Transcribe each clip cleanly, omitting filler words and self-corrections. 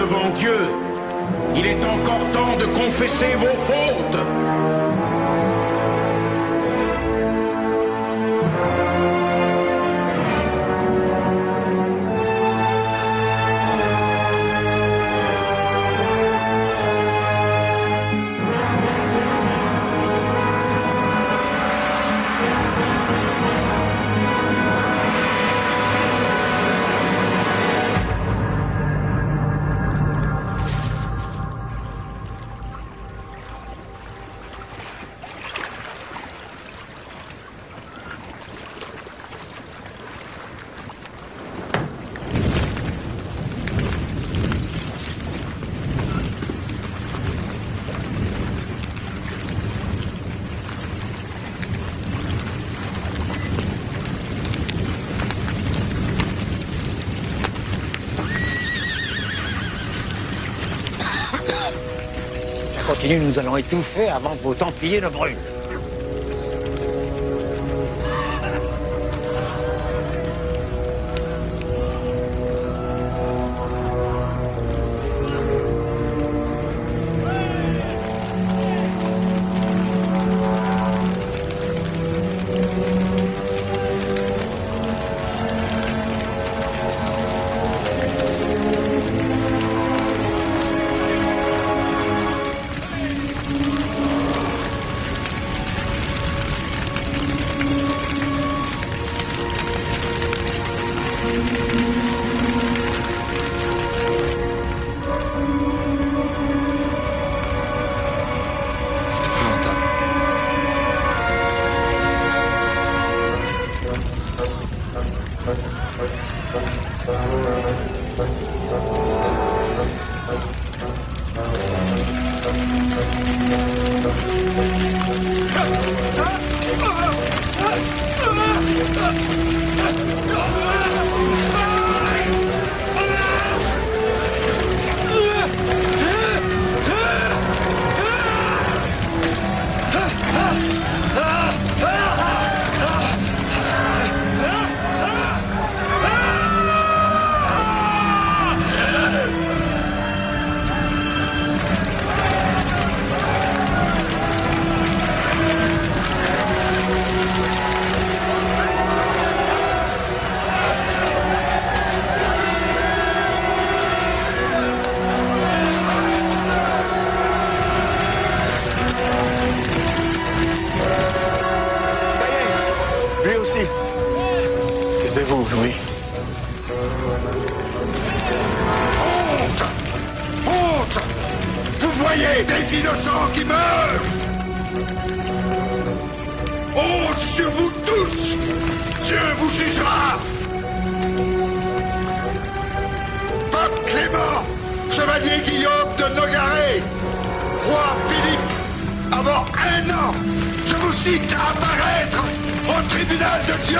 devant Dieu. Il est encore temps de confesser vos fautes. Continue, nous allons étouffer avant que vos Templiers ne brûlent. Taisez-vous, Louis. Honte! Honte! Vous voyez des innocents qui meurent! Honte sur vous tous! Dieu vous jugera! Pape Clément, chevalier Guillaume de Nogaret, roi Philippe, avant 1 an, je vous cite à apparaître au tribunal de Dieu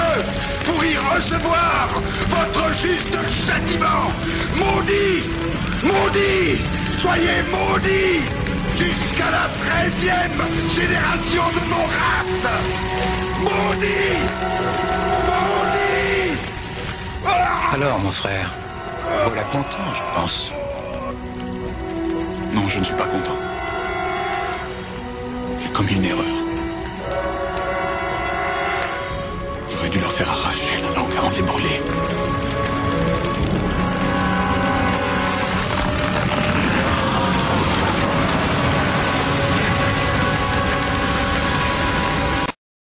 pour y recevoir votre juste châtiment. Maudit! Maudit! Soyez maudits jusqu'à la 13e génération de mon race! Maudit! Maudit! Ah! Alors, mon frère, voilà content, je pense. Non, je ne suis pas content. J'ai commis une erreur. J'aurais dû leur faire arracher la langue avant de les brûler.